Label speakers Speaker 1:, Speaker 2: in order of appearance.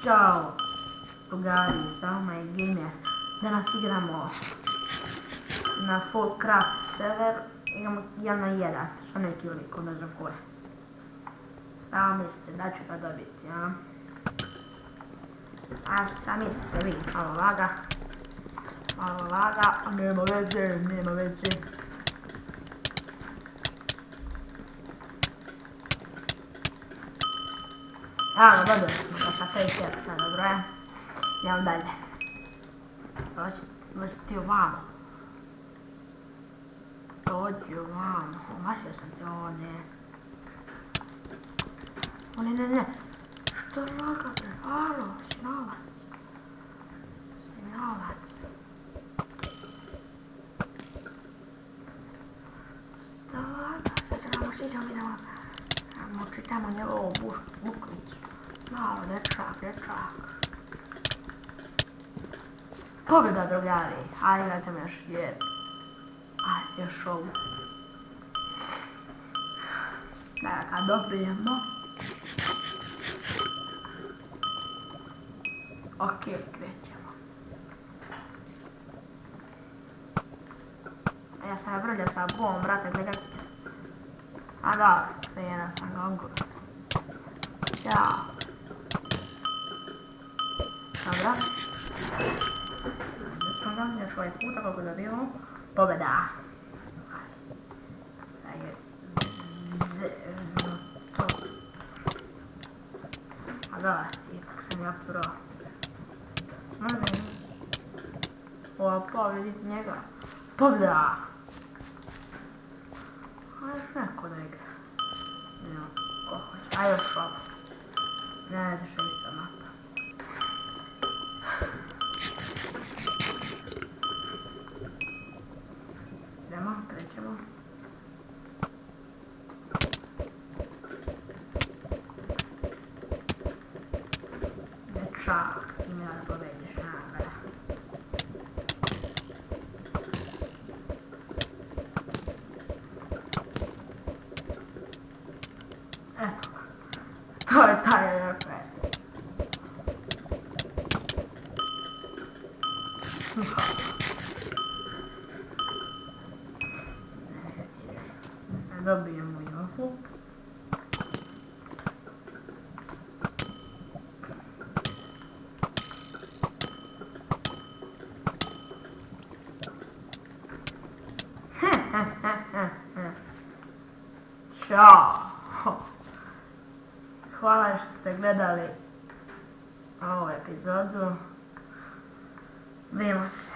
Speaker 1: Ćao, drugari, sa vama je Gamer. Danas igramo na Fullcraft server, igramo 1 na 1, sa neki liko, ne znam ko je. Šta mislite, da ću ga dobiti, a? A šta mislite vi, malo laga, nema veze. Evo, dobili smo ga sa Faceappa, dobro je. Idemo dalje. Dođi ti ovamo. Dođi ovamo. Omašio sam ti, o ne. O ne. Što je laga bre? Alo, sinovac. Što laga? Sad idemo. Čitamo njegovu bukvicu. Malo, dečak. Pobjeda, drugari. Ajde, gledamo još jedan. Ajde, još ovu. Da ga dobijemo. Ok, krećemo. Ja sam vrljao sa bom, brate, gledajte. A da, sve jedan sam ga ogurao. Ćao. Dobro. Gdje smo ga, još ovaj puta kako dobijemo. Pobjeda. Sad je to. A da, ipak sam ja pro. Opa, vidite njega. Pobjeda. A još neko da igra. No, ko hoće. A još ovo. Ne znam što je isto mapa. Idemo, krećemo. Dečak, ti mi da pobediš, nagra. Eto ga. To je taj efekt. Dobijemo johu. Ćao. Hvala što ste gledali ovu epizodu. Vidimo se.